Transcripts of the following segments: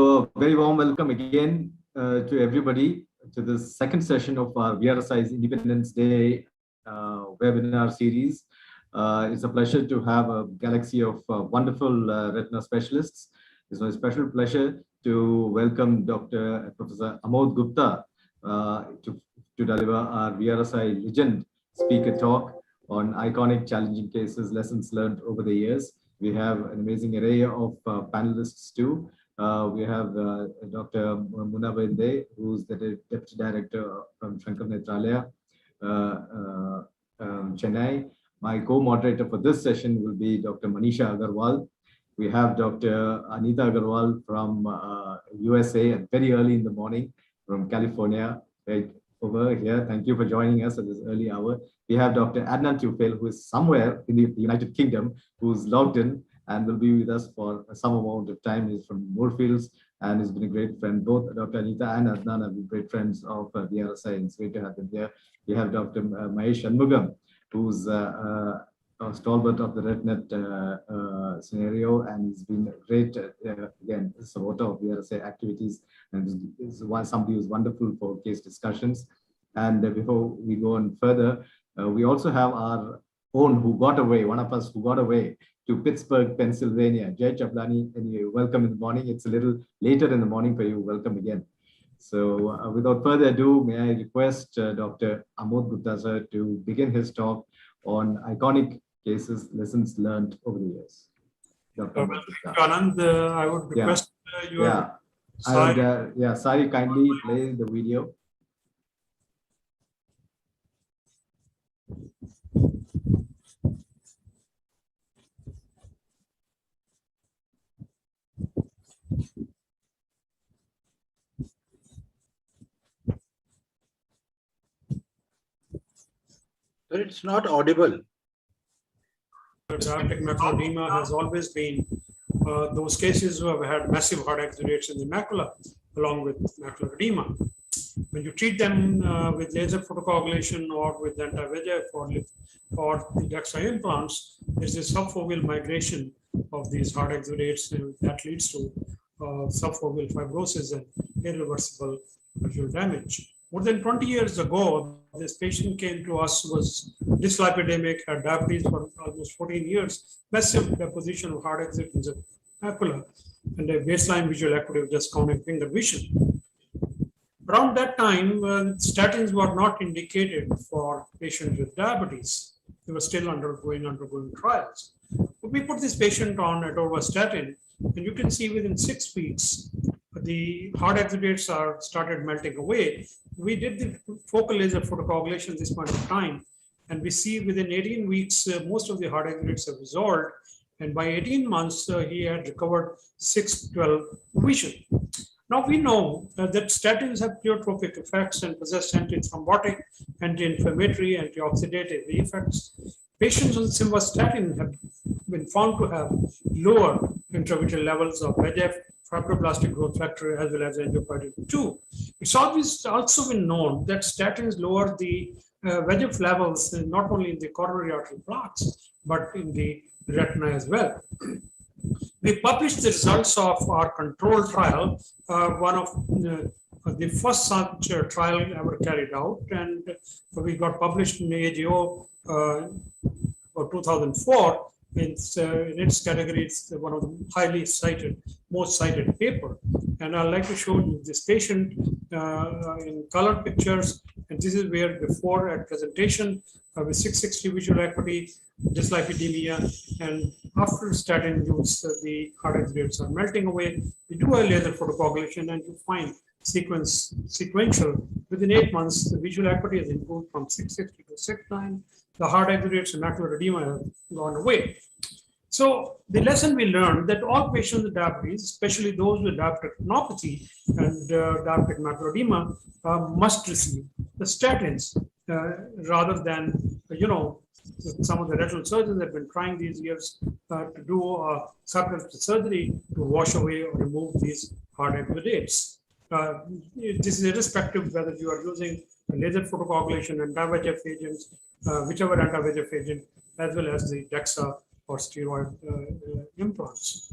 Very warm welcome again to everybody to this second session of our VRSI's Independence Day webinar series. It's a pleasure to have a galaxy of wonderful retina specialists. It's my special pleasure to welcome Professor Amod Gupta to deliver our VRSI Legend speaker talk on iconic challenging cases, lessons learned over the years. We have an amazing array of panelists too. We have Dr. Muna Bende, who's the Deputy Director from Shankar Netralaya, Chennai. My co-moderator for this session will be Dr. Manisha Agarwal. We have Dr. Anita Agarwal from USA at very early in the morning from California, right over here. Thank you for joining us at this early hour. We have Dr. Adnan Tufel, who is somewhere in the United Kingdom, who's logged in and will be with us for some amount of time. He's from Moorfields and has been a great friend. Both Dr. Anita and Adnan have been great friends of VRSI. It's great to have them here. We have Dr. Mahesh Shanmugam, who's a stalwart of the RedNet scenario, and he's been great, again, supporter of VRSI activities, and is somebody who's wonderful for case discussions. And before we go on further, we also have our own who got away, one of us who got away to Pittsburgh, Pennsylvania. Jay Chablani, and you welcome in the morning. It's a little later in the morning for you. Welcome again. So without further ado, may I request Dr. Amod Gupta sir to begin his talk on iconic cases, lessons learned over the years. Dr. Anand, I would request your Sari, kindly play the video. But it's not audible. Diabetic macular edema has always been those cases who have had massive heart exudates in the macula, along with macular edema. When you treat them with laser photocoagulation or with anti-VEGF or the DEXA implants, there's a subfoveal migration of these heart exudates, and that leads to subfoveal fibrosis and irreversible visual damage. More than 20 years ago, this patient came to us, was dyslipidemic, had diabetes for almost 14 years, massive deposition of heart exudates in the macula, and a baseline visual acuity of just counting finger vision. Around that time, statins were not indicated for patients with diabetes. They were still undergoing trials. But we put this patient on atorvastatin, and you can see within 6 weeks, the heart exudates started melting away. We did the focal laser photocoagulation at this point of time, and we see within 18 weeks, most of the heart exudates have resolved. And by 18 months, he had recovered 6/12 vision. Now we know that statins have pleiotropic effects and possess anti-thrombotic, anti-inflammatory, antioxidative effects. Patients on simvastatin have been found to have lower intravitreal levels of VEGF, fibroblastic growth factor, as well as angiopoietin-2. It's also been known that statins lower the VEGF levels not only in the coronary artery plaques, but in the retina as well. We published the results of our control trial, one of the first such trial ever carried out, and we got published in AGO for 2004. In its category, it's one of the highly cited, most cited paper. And I'd like to show you this patient in color pictures. And this is where before at presentation with 660 visual acuity, dyslipidemia, and after statin use, the heart exudates are melting away. We do a laser photocoagulation, and you find sequential. Within 8 months, the visual acuity has improved from 660 to 6.9. The heart exudates and macular edema have gone away. So the lesson we learned that all patients with diabetes, especially those with diabetic retinopathy and diabetic macular edema, must receive the statins rather than, some of the retinal surgeons have been trying these years to do subretinal surgery to wash away or remove these heart exudates. This is irrespective whether you are using laser photocoagulation, anti-VEGF agents, whichever anti-VEGF agent, as well as the DEXA or steroid implants.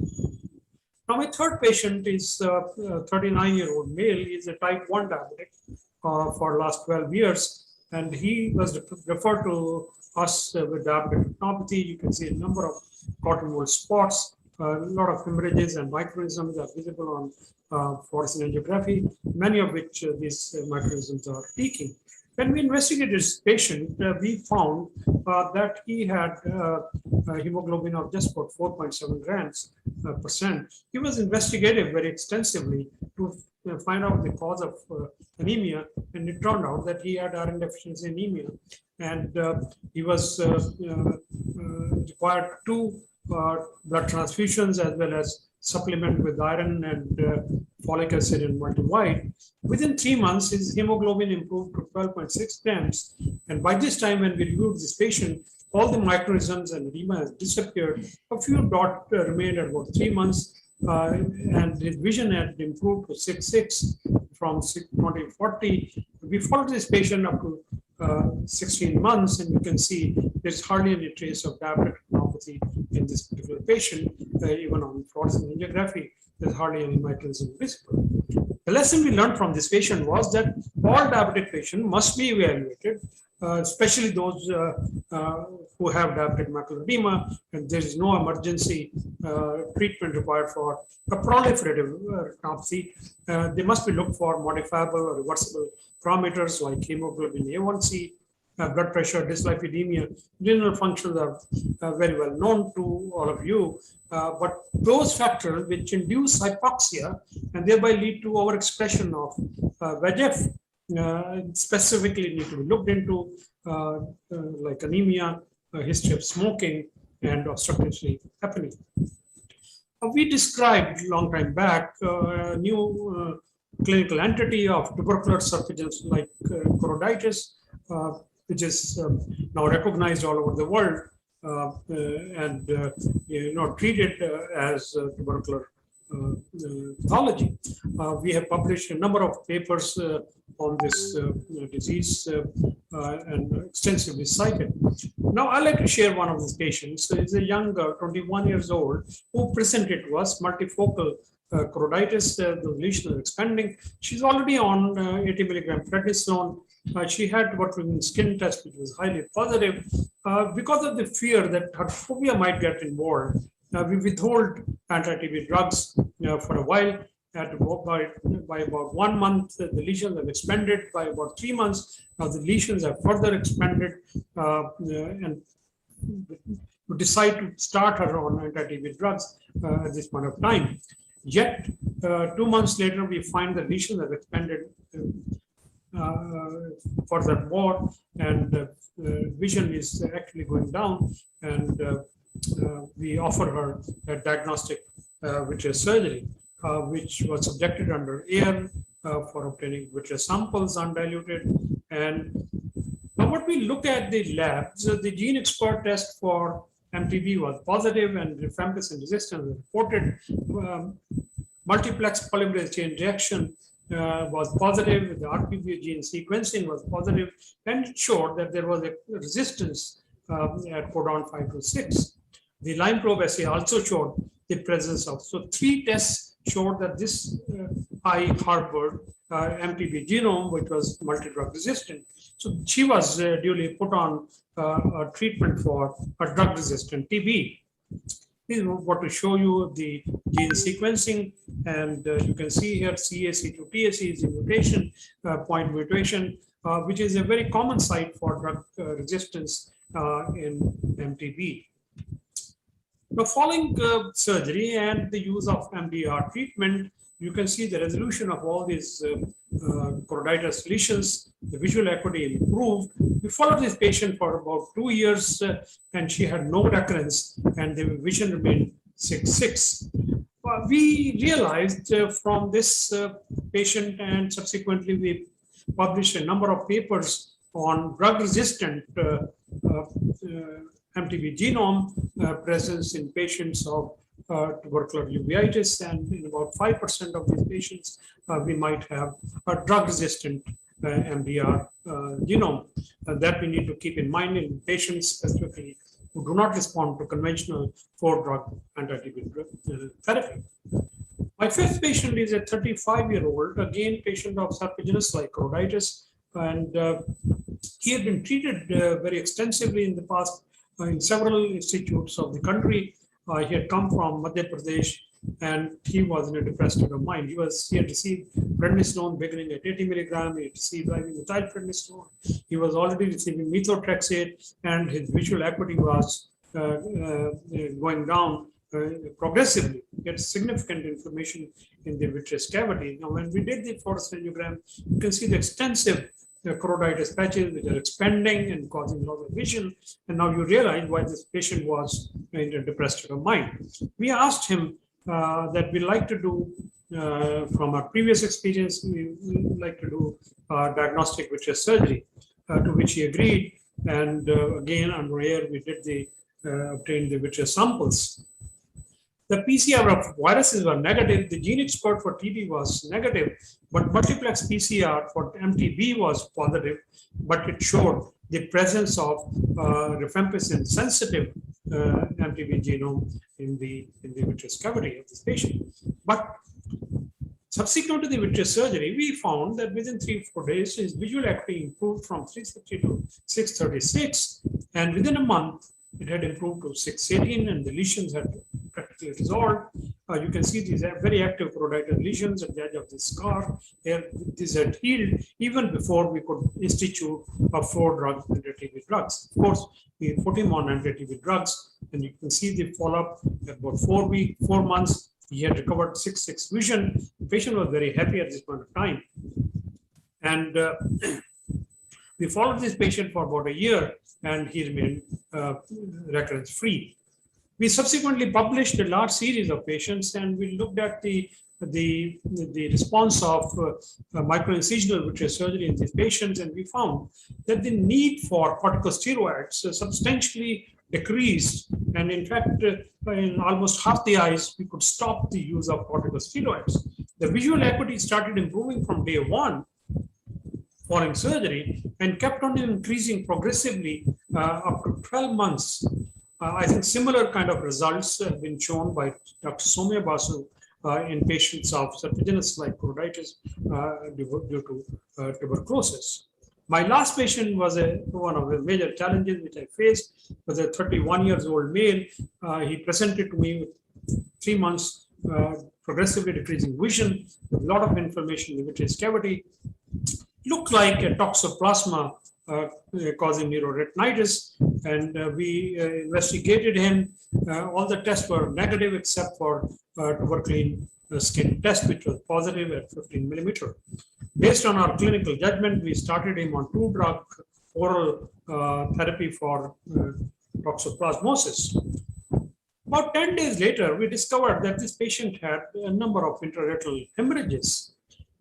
Now, my third patient is a 39-year-old male. He's a type 1 diabetic for last 12 years. And he was referred to us with diabetic retinopathy. You can see a number of cotton wool spots, a lot of hemorrhages and microisms are visible on fluorescent angiography, many of which these microisms are leaking. When we investigated this patient, we found that he had hemoglobin of just about 4.7 grams percent. He was investigated very extensively to find out the cause of anemia, and it turned out that he had iron deficiency anemia, and he was required 2 blood transfusions as well as supplement with iron and folic acid and multivite. Within 3 months, his hemoglobin improved to 12.6 grams. And by this time, when we reviewed this patient, all the microisms and edema has disappeared. A few dots remained at about 3 months, and his vision had improved to 6.6 from 20/40. We followed this patient up to 16 months, and you can see there's hardly any trace of diabetic retinopathy in this particular patient. Even on fluorescent angiography, there's hardly any microism visible. The lesson we learned from this patient was that all diabetic patients must be evaluated, especially those who have diabetic macular edema, and there is no emergency treatment required for a proliferative retinopathy. They must be looked for modifiable or reversible parameters like hemoglobin A1C, blood pressure, dyslipidemia. Renal functions are very well known to all of you, but those factors which induce hypoxia and thereby lead to overexpression of VEGF specifically need to be looked into, like anemia, history of smoking, and obstructive sleep apnea. We described a long time back a new clinical entity of tubercular surface like choroiditis, which is now recognized all over the world and treated as tubercular pathology. We have published a number of papers on this disease and extensively cited. Now, I'd like to share one of these patients. He's a young 21 years old who presented to us multifocal choroiditis. The lesion is expanding. She's already on 80 milligram prednisone. She had tuberculin skin test, which was highly positive. Because of the fear that her phobia might get involved, we withhold anti-TB drugs for a while. By about 1 month, the lesions have expanded. By about 3 months, the lesions have further expanded, and we decide to start her on anti-TB drugs at this point of time. Yet, 2 months later, we find the lesions have expanded furthermore, and vision is actually going down, and we offer her a diagnostic vitreous surgery, which was subjected under AIR for obtaining vitreous samples undiluted. And now what we look at the labs, the gene expert test for MTB was positive, and rifampicin resistance was reported. Multiplex polymerase chain reaction was positive. The RPB gene sequencing was positive, and it showed that there was a resistance at codon 526. The line probe assay also showed the presence of. So 3 tests showed that this eye harbored MTB genome, which was multi-drug resistant. So she was duly put on a treatment for a drug-resistant TB. This is what to show you the gene sequencing, and you can see here CAC to TAC is a mutation, point mutation, which is a very common site for drug resistance in MTB. Now, following surgery and the use of MDR treatment, you can see the resolution of all these choroiditis lesions. The visual acuity improved. We followed this patient for about 2 years, and she had no recurrence, and the vision remained 6.6. We realized from this patient, and subsequently we published a number of papers on drug-resistant MTB genome presence in patients of tubercular uveitis, and in about 5% of these patients, we might have a drug-resistant MDR genome that we need to keep in mind in patients, specifically who do not respond to conventional 4-drug anti-TB therapy. My fifth patient is a 35-year-old, again patient of serpiginous-like choroiditis, and he had been treated very extensively in the past in several institutes of the country. He had come from Madhya Pradesh, and he was in a depressed state of mind. He had received prednisone beginning at 80 milligram. He had received methyl prednisone. He was already receiving methotrexate, and his visual acuity was going down progressively. He had significant inflammation in the vitreous cavity. Now, when we did the fluorescein angiogram, you can see the extensive choroiditis patches which are expanding and causing loss of vision. And now you realize why this patient was in a depressed state of mind. We asked him that we like to do, from our previous experience, we like to do diagnostic vitreous surgery, to which he agreed. And again, under air, we did obtained the vitreous samples. The PCR of viruses were negative. The gene expert for TB was negative, but multiplex PCR for MTB was positive, but it showed the presence of rifampicin sensitive MTB genome in the vitreous cavity of this patient. But subsequent to the vitreous surgery, we found that within 3-4 days, his visual acuity improved from 360 to 636, and within a month, it had improved to 618, and the lesions had practically resolved. You can see these are very active choroidal lesions at the edge of the scar. These had healed even before we could institute a 4-drug anti-TB drugs. Of course, we put him on anti-TB drugs, and you can see the follow-up at about 4 months. He had recovered 6/6 vision. The patient was very happy at this point of time. And we followed this patient for about a year, and he remained recurrence-free. We subsequently published a large series of patients, and we looked at the response of microincisional vitreous surgery in these patients, and we found that the need for corticosteroids substantially decreased. And in fact, in almost half the eyes, we could stop the use of corticosteroids. The visual acuity started improving from day 1 following surgery and kept on increasing progressively up to 12 months. I think similar kind of results have been shown by Dr. Somya Basu in patients of serpiginous-like choroiditis due to tuberculosis. My last patient was one of the major challenges which I faced, was a 31-year-old male. He presented to me with 3 months progressively decreasing vision, with a lot of inflammation in the vitreous cavity. Looked like a toxoplasma causing neuroretinitis, and we investigated him. All the tests were negative except for tuberculin skin test, which was positive at 15 millimeter. Based on our clinical judgment, we started him on 2-drug oral therapy for toxoplasmosis. About 10 days later, we discovered that this patient had a number of intraretinal hemorrhages.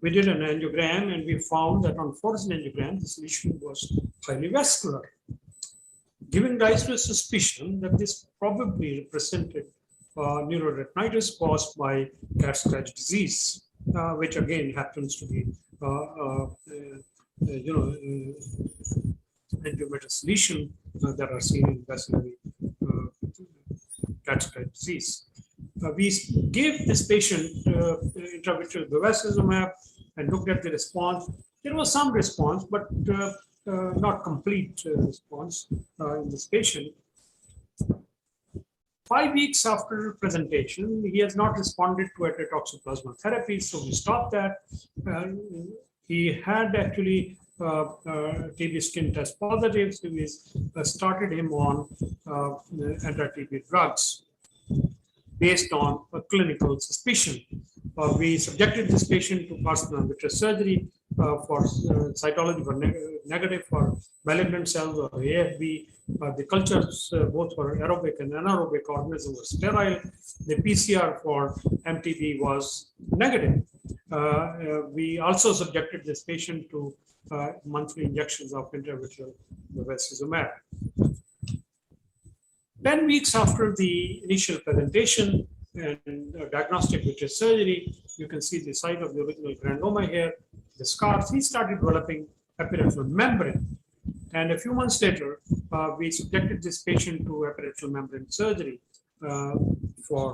We did an angiogram, and we found that on fluorescein angiogram, this lesion was highly vascular, giving rise to a suspicion that this probably represented neuroretinitis caused by cat scratch disease, which again happens to be, angiomatous lesion that are seen in vascular cat scratch disease. We gave this patient intravitreal bevacizumab and looked at the response. There was some response, but not complete response in this patient. 5 weeks after presentation, he has not responded to toxoplasma therapy, so we stopped that. He had actually TB skin test positive, so we started him on anti-TB drugs based on a clinical suspicion. We subjected this patient to carcinoma vitreous surgery for cytology for negative for malignant cells or AFB. The cultures, both for aerobic and anaerobic organisms, were sterile. The PCR for MTB was negative. We also subjected this patient to monthly injections of intravitreal bevacizumab. 10 weeks after the initial presentation and diagnostic vitreous surgery, you can see the site of the original granuloma here, the scars. He started developing epiretinal membrane. And a few months later, we subjected this patient to apparential membrane surgery for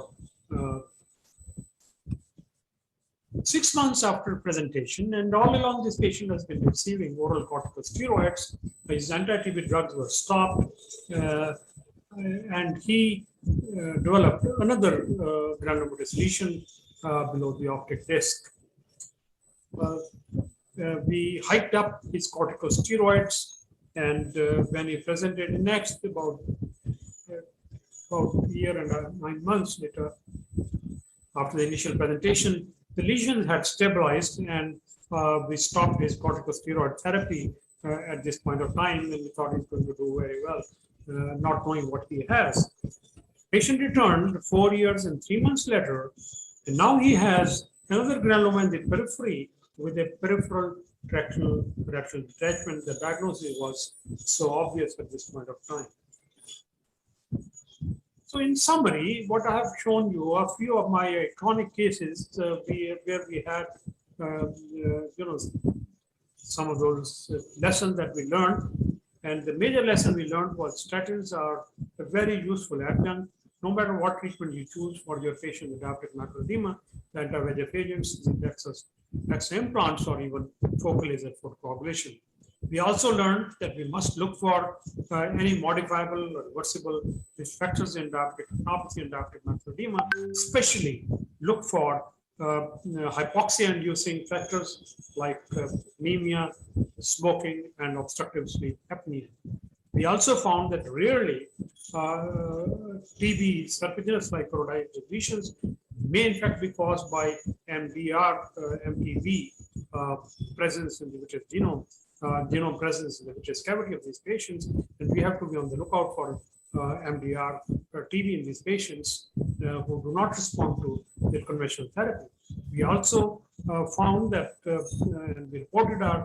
6 months after presentation. And all along, this patient has been receiving oral corticosteroids. His anti-TB drugs were stopped. And he developed another granulomatous lesion below the optic disc. We hiked up his corticosteroids, and when he presented next, about a year and 9 months later, after the initial presentation, the lesion had stabilized, and we stopped his corticosteroid therapy at this point of time, and we thought he's going to do very well, not knowing what he has. Patient returned 4 years and 3 months later, and now he has another granuloma in the periphery with a peripheral tractional detachment. The diagnosis was so obvious at this point of time. So in summary, what I have shown you are a few of my iconic cases where we had, some of those lessons that we learned. And the major lesson we learned was statins are a very useful adjunct. No matter what treatment you choose for your patient with diabetic macular edema, the anti-VEGF agents, DEXA implants, or even focal laser photocoagulation. We also learned that we must look for any modifiable or reversible risk factors in diabetic retinopathy and diabetic macular edema, especially look for hypoxia-inducing factors like anemia, smoking, and obstructive sleep apnea. We also found that rarely TB serpiginous like choroiditis lesions may in fact be caused by MDR, MTV presence in the vitreous genome presence in the vitreous cavity of these patients, and we have to be on the lookout for MDR or TB in these patients who do not respond to the conventional therapy. We also found that, and we reported our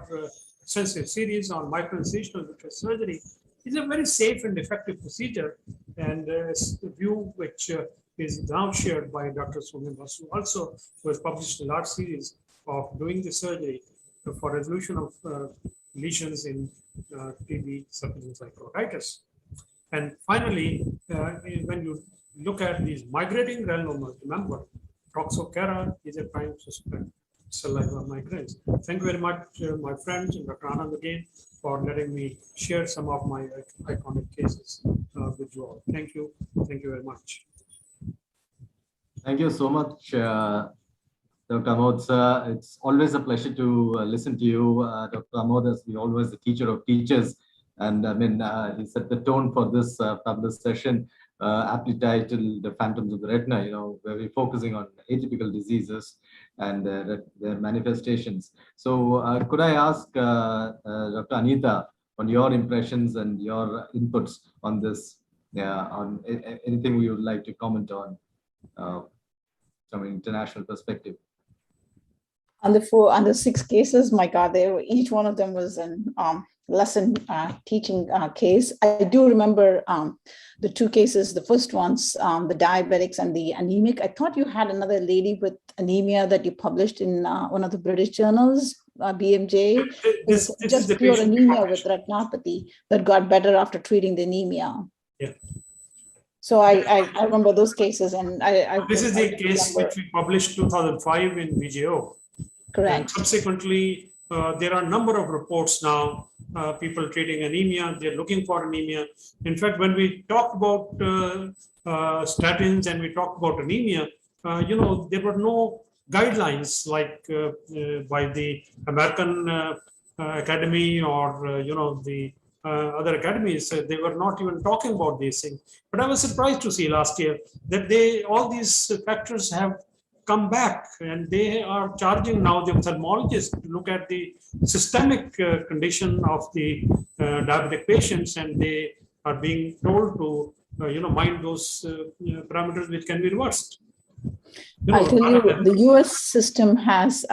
extensive series on microincisional vitreous surgery is a very safe and effective procedure, and a view which is now shared by Dr. Soumya Basu, also who has published a large series of doing the surgery for resolution of lesions in TB serpiginous like choroiditis. And finally, when you look at these migrating granulomas, remember, Toxocara is a prime suspect saliva migraines. Thank you very much, my friends, and Dr. Anand again, for letting me share some of my iconic cases with you all. Thank you. Thank you very much. Thank you so much, Dr. Amod, sir. It's always a pleasure to listen to you, Dr. Amod, as we always the teacher of teachers. And I mean, he set the tone for this fabulous session, aptly titled "The Phantoms of the Retina," where we're focusing on atypical diseases and their manifestations. So could I ask Dr. Anita on your impressions and your inputs on this, on anything we would like to comment on from an international perspective? On the 6 cases, my God, each one of them was an lesson teaching case. I do remember the 2 cases, the first ones, the diabetics and the anemic. I thought you had another lady with anemia that you published in one of the British journals, BMJ. This just is pure anemia with retinopathy that got better after treating the anemia. Yeah. So I remember those cases, and this is the case which we published 2005 in VJO. Correct. And subsequently, there are a number of reports now, people treating anemia, they're looking for anemia. In fact, when we talked about statins and we talked about anemia, there were no guidelines like by the American Academy or, the other academies. They were not even talking about these things. But I was surprised to see last year that all these factors have come back, and they are charging now the ophthalmologists to look at the systemic condition of the diabetic patients, and they are being told to mind those parameters which can be reversed. I'll tell you, the US system has,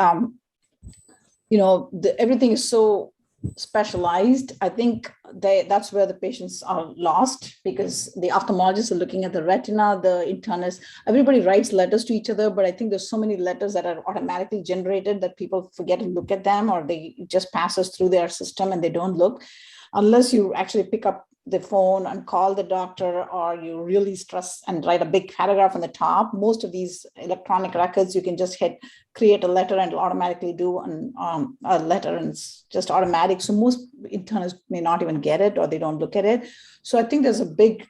everything is so specialized. I think that's where the patients are lost, because the ophthalmologists are looking at the retina, the internist. Everybody writes letters to each other, but I think there's so many letters that are automatically generated that people forget to look at them, or they just passes through their system and they don't look. unless you actually pick up the phone and call the doctor, or you really stress and write a big paragraph on the top. Most of these electronic records, you can just hit create a letter and it'll automatically do a letter, and it's just automatic. So most internists may not even get it, or they don't look at it. So I think there's a big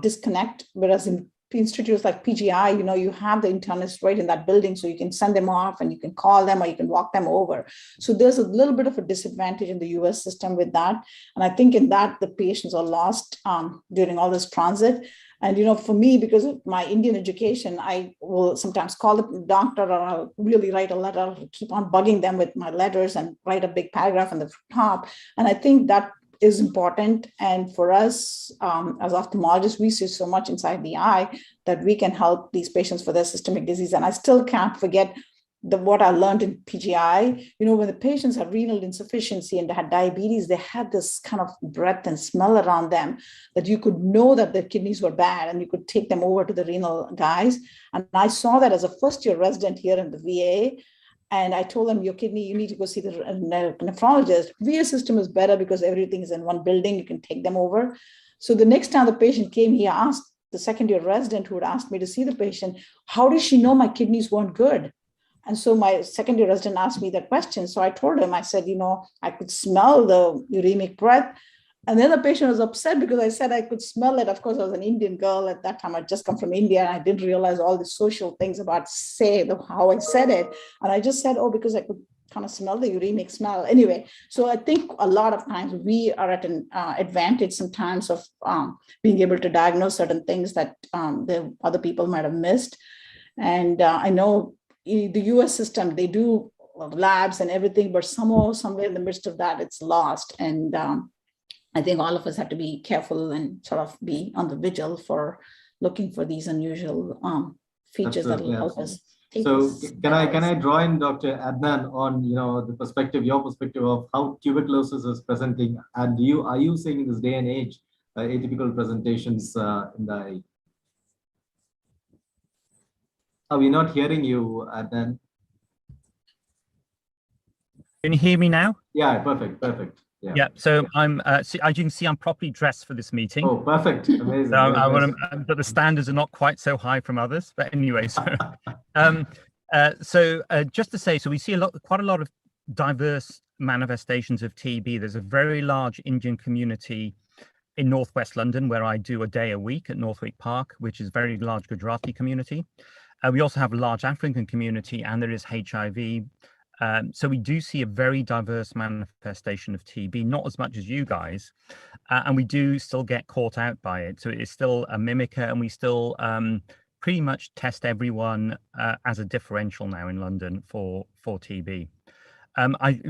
disconnect, whereas in institutes like PGI, you have the internists right in that building, so you can send them off and you can call them, or you can walk them over. So there's a little bit of a disadvantage in the US system with that. And I think in that the patients are lost during all this transit. And, for me, because of my Indian education, I will sometimes call the doctor, or I'll really write a letter, keep on bugging them with my letters and write a big paragraph on the top. And I think that is important. And for us as ophthalmologists, we see so much inside the eye that we can help these patients for their systemic disease. And I still can't forget what I learned in PGI. When the patients had renal insufficiency and they had diabetes, they had this kind of breath and smell around them that you could know that their kidneys were bad, and you could take them over to the renal guys. And I saw that as a first-year resident here in the VA. And I told them, your kidney, you need to go see the nephrologist. VA system is better because everything is in one building. You can take them over. So the next time the patient came, he asked the second-year resident who had asked me to see the patient, how did she know my kidneys weren't good? And so my second-year resident asked me that question. So I told him, I said, I could smell the uremic breath. And then the patient was upset because I said I could smell it. Of course, I was an Indian girl at that time. I'd just come from India, and I didn't realize all the social things about how I said it. And I just said, because I could kind of smell the uremic smell. Anyway, so I think a lot of times we are at an advantage sometimes of being able to diagnose certain things that the other people might have missed. And I know the US system, they do labs and everything, but somehow, somewhere in the midst of that, it's lost. And I think all of us have to be careful and sort of be on the vigil for looking for these unusual features that will help us. So can I draw in Dr. Adnan on your perspective of how tuberculosis is presenting, and are you seeing in this day and age atypical presentations in the eye? Are we not hearing you, Adnan? Can you hear me now? Yeah, perfect. Yeah. So I'm, as you can see, I'm properly dressed for this meeting. Oh, perfect. Amazing. So but the standards are not quite so high from others. But anyway, so just to say, so we see quite a lot of diverse manifestations of TB. There's a very large Indian community in Northwest London, where I do a day a week at Northwick Park, which is a very large Gujarati community. We also have a large African community, and there is HIV. So we do see a very diverse manifestation of TB, not as much as you guys, and we do still get caught out by it. So it is still a mimicker, and we still pretty much test everyone as a differential now in London for TB.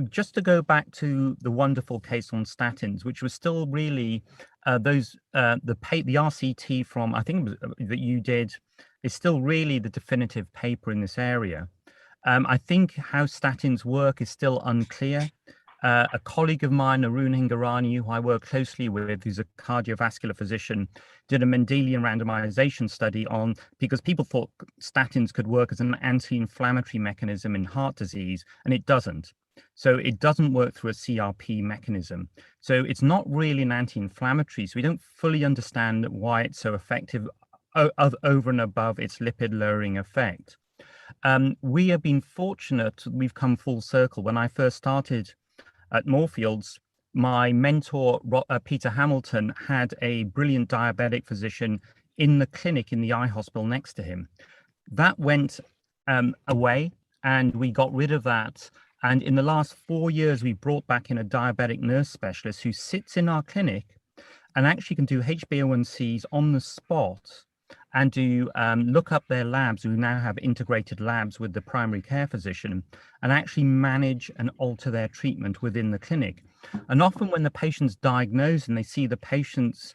Just to go back to the wonderful case on statins, which was still really the RCT from, I think that you did, is still really the definitive paper in this area. I think how statins work is still unclear. A colleague of mine, Arun Hingarani, who I work closely with, who's a cardiovascular physician, did a Mendelian randomization study because people thought statins could work as an anti-inflammatory mechanism in heart disease, and it doesn't. So it doesn't work through a CRP mechanism. So it's not really an anti-inflammatory. So we don't fully understand why it's so effective over and above its lipid-lowering effect. We have been fortunate, we've come full circle. When I first started at Moorfields, my mentor, Peter Hamilton, had a brilliant diabetic physician in the clinic in the eye hospital next to him. That went away, and we got rid of that. And in the last 4 years, we brought back in a diabetic nurse specialist who sits in our clinic and actually can do HbA1cs on the spot and do look up their labs. We now have integrated labs with the primary care physician, and actually manage and alter their treatment within the clinic. And often when the patient's diagnosed and they see the patients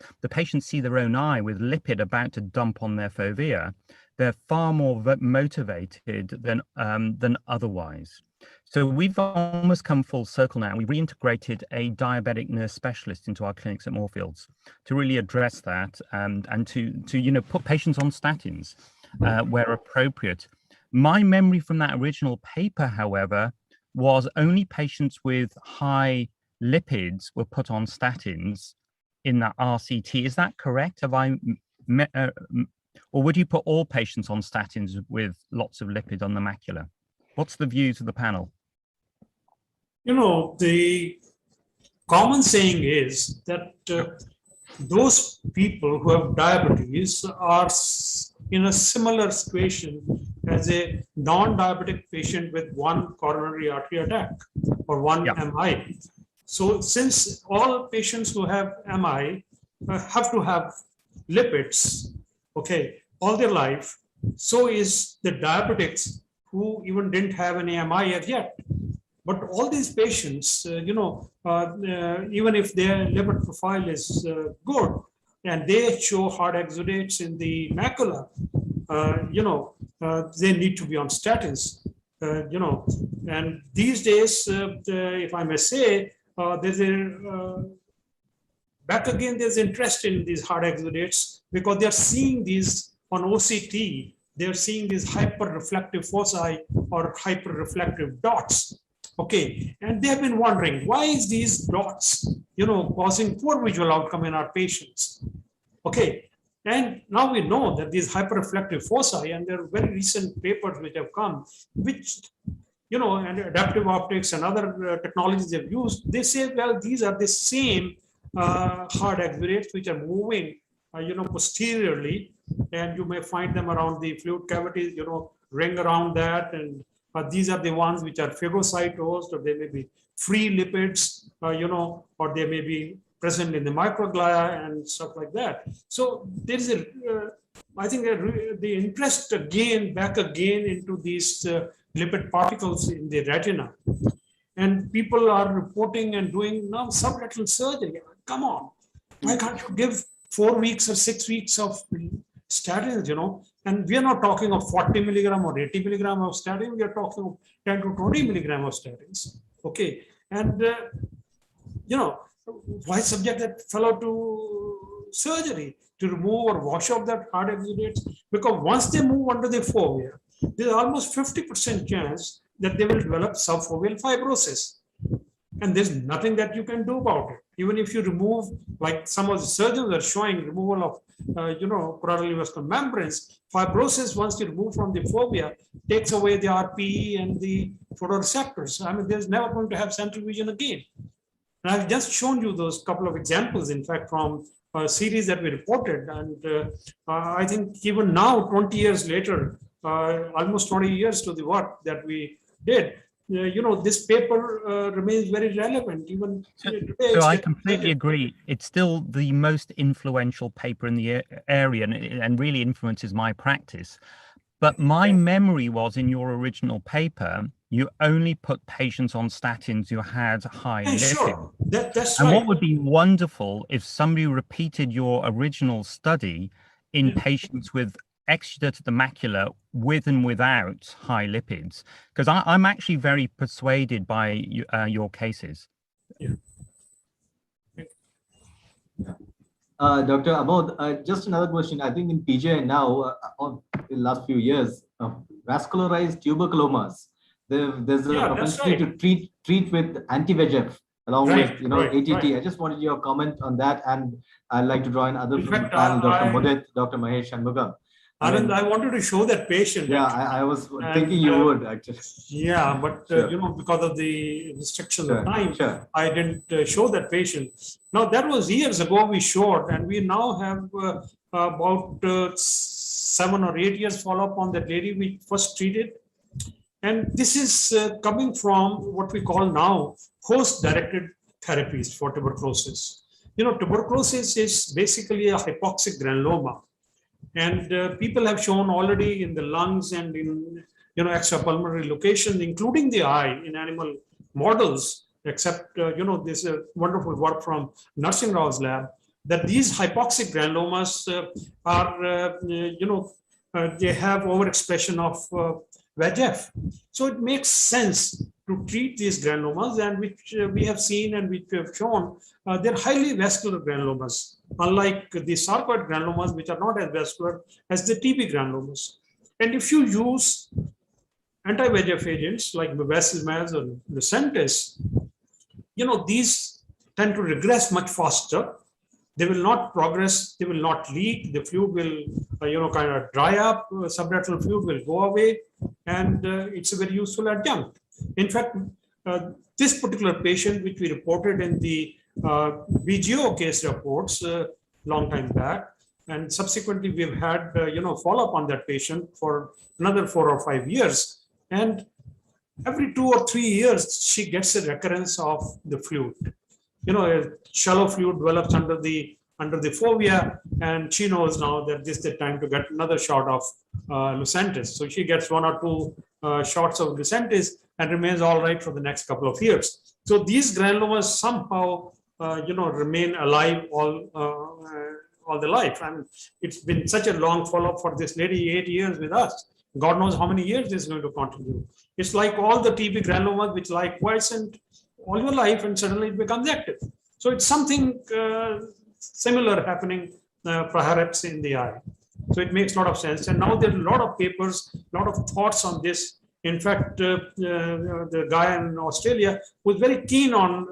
see their own eye with lipid about to dump on their fovea, they're far more motivated than otherwise. So we've almost come full circle now. We reintegrated a diabetic nurse specialist into our clinics at Moorfields to really address that and to put patients on statins where appropriate. My memory from that original paper, however, was only patients with high lipids were put on statins in that RCT. Is that correct? Have I, or would you put all patients on statins with lots of lipid on the macula? What's the views of the panel? You know, the common saying is that those people who have diabetes are in a similar situation as a non-diabetic patient with one coronary artery attack or one MI. So since all patients who have MI have to have lipids, okay, all their life, so is the diabetics who even didn't have any MI as yet. But all these patients, even if their lipid profile is good and they show hard exudates in the macula, they need to be on statins, and these days, if I may say, there's interest in these hard exudates because they're seeing these on OCT, they're seeing these hyper-reflective foci or hyper-reflective dots. Okay, and they have been wondering, why is these dots, causing poor visual outcome in our patients? Okay, and now we know that these hyperreflective foci, and there are very recent papers which have come, which, and adaptive optics and other technologies they've used, they say, well, these are the same hard exudates which are moving, posteriorly, and you may find them around the fluid cavities, ring around that, and these are the ones which are phagocytosed, or they may be free lipids, or they may be present in the microglia and stuff like that. So there is I think the interest back again into these lipid particles in the retina. And people are reporting and doing now subretinal surgery. Come on, why can't you give 4 weeks or 6 weeks of statins, and we are not talking of 40 milligram or 80 milligram of statin, we are talking of 10 to 20 milligram of statins. Okay, and why subject that fellow to surgery to remove or wash off that hard exudates? Because once they move under the fovea, there's almost 50% chance that they will develop subfoveal fibrosis. And there's nothing that you can do about it. Even if you remove, like some of the surgeons are showing, removal of, choroidal vascular membranes, fibrosis, once you remove from the fovea, takes away the RPE and the photoreceptors. I mean, there's never going to have central vision again. And I've just shown you those couple of examples, in fact, from a series that we reported. And I think even now, 20 years later, almost 20 years to the work that we did, this paper remains very relevant even today. So I completely agree. It's still the most influential paper in the area, and really influences my practice. But my memory was, in your original paper, you only put patients on statins who had high lipid. Sure. That's and right. What would be wonderful if somebody repeated your original study in patients with exudate at the macula with and without high lipids, because I'm actually very persuaded by your cases. Yeah. Dr. Amod, just another question. I think in PJ now, in the last few years, vascularized tuberculomas, there's a propensity to treat with anti-VEGF along with ATT. I just wanted your comment on that, and I'd like to draw in other from the panel, Dr. Mudit, Dr. Mahesh Shanmugam. Anand, I wanted to show that patient. Yeah, I was thinking you would actually. Yeah, but because of the restriction of time, I didn't show that patient. Now that was years ago we showed, and we now have about 7 or 8 years follow-up on that lady we first treated. And this is coming from what we call now host-directed therapies for tuberculosis. Tuberculosis is basically a hypoxic granuloma. And people have shown already in the lungs and in extrapulmonary locations, including the eye in animal models, except this wonderful work from Narsingh Rao's lab, that these hypoxic granulomas are they have overexpression of VEGF. So it makes sense to treat these granulomas, and which we have seen and which we have shown, they're highly vascular granulomas, unlike the sarcoid granulomas, which are not as vascular as the TB granulomas. And if you use anti-VEGF agents like bevacizumab or Lucentis, these tend to regress much faster. They will not progress, they will not leak, the fluid will, kind of dry up, subretinal fluid will go away, and it's a very useful adjunct. In fact, this particular patient, which we reported in the BGO case reports long time back, and subsequently we've had, follow-up on that patient for another 4 or 5 years. And every 2 or 3 years, she gets a recurrence of the fluid. A shallow fluid develops under the fovea, and she knows now that this is the time to get another shot of Lucentis. So she gets 1 or 2 shots of Lucentis and remains all right for the next couple of years. So these granulomas somehow, remain alive all the life. And it's been such a long follow-up for this lady, 8 years with us. God knows how many years this is going to continue. It's like all the TB granulomas which lie quiescent all your life, and suddenly it becomes active. So it's something similar happening perhaps in the eye. So it makes a lot of sense. And now there are a lot of papers, a lot of thoughts on this. In fact, the guy in Australia was very keen on,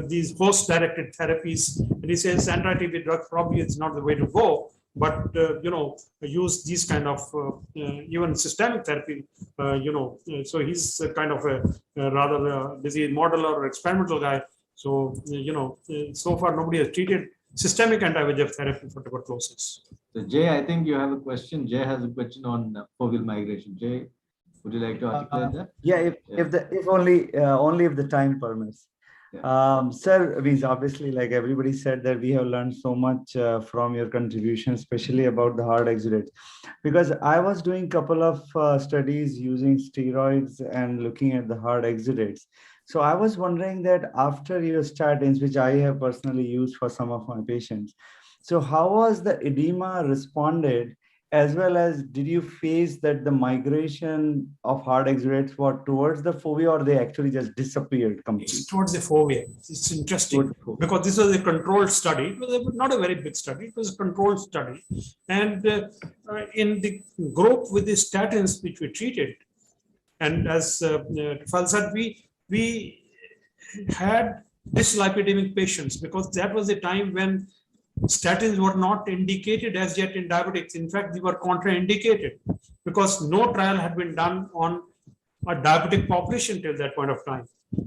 these host-directed therapies. And he says anti-TB drug probably is not the way to go, but, use these kind of even systemic therapy, so he's kind of a rather disease modeler or experimental guy. So, so far nobody has treated systemic anti-VEGF therapy for tuberculosis. So Jay, I think you have a question. Jay has a question on foveal migration. Jay, would you like to articulate that? Yeah, if only if the time permits. Yeah. Sir, we obviously, like everybody said, that we have learned so much from your contribution, especially about the hard exudates. Because I was doing a couple of studies using steroids and looking at the hard exudates. So I was wondering that after your statins, which I have personally used for some of my patients, so how was the edema responded, as well as did you face that the migration of hard exudates were towards the fovea, or they actually just disappeared completely? It's towards the fovea. It's interesting because this was a controlled study. It was not a very big study. It was a controlled study. And in the group with the statins which we treated, and as Fal said, we had dyslipidemic patients because that was the time when statins were not indicated as yet in diabetics. In fact, they were contraindicated because no trial had been done on a diabetic population till that point of time.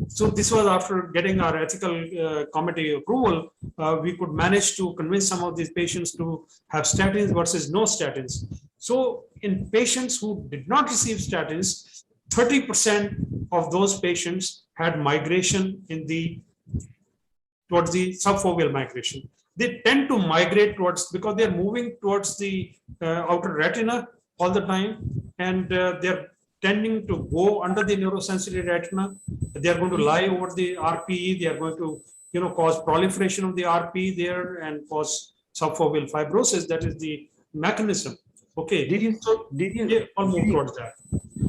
So this was after getting our ethical committee approval, we could manage to convince some of these patients to have statins versus no statins. So in patients who did not receive statins, 30% of those patients had migration towards the subfoveal migration. They tend to migrate towards, because they're moving towards the outer retina all the time, and they're tending to go under the neurosensory retina. They're going to lie over the RPE. They are going to, cause proliferation of the RPE there and cause subfoveal fibrosis. That is the mechanism. Okay. Did you all move towards that?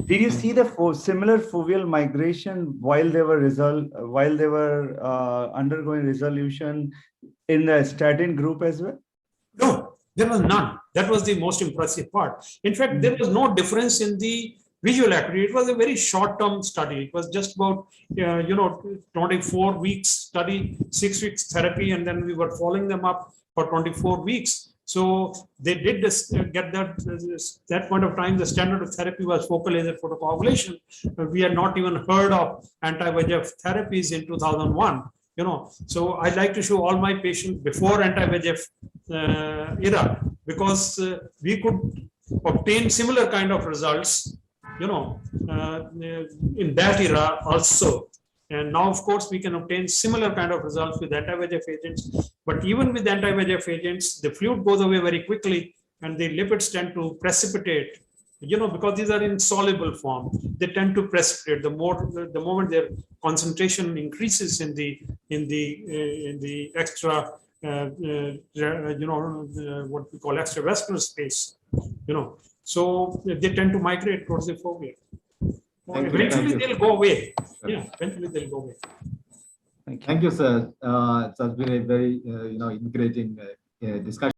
Did you see the similar foveal migration while they were undergoing resolution in the statin group as well? No, there was none. That was the most impressive part. In fact, there was no difference in the visual acuity. It was a very short-term study. It was just about 24 weeks study, 6 weeks therapy, and then we were following them up for 24 weeks. So they did get that point of time. The standard of therapy was focal laser photocoagulation. We had not even heard of anti-VEGF therapies in 2001. So I like to show all my patients before anti-VEGF era, because we could obtain similar kind of results, in that era also. And now, of course, we can obtain similar kind of results with anti-VEGF agents. But even with anti-VEGF agents, the fluid goes away very quickly, and the lipids tend to precipitate. Because these are in soluble form, they tend to precipitate. The moment their concentration increases in the extra, what we call extravascular space, so they tend to migrate towards the fovea. Eventually they'll go away. Yeah, eventually they'll go away. Thank you, sir. It has been a very, invigorating discussion.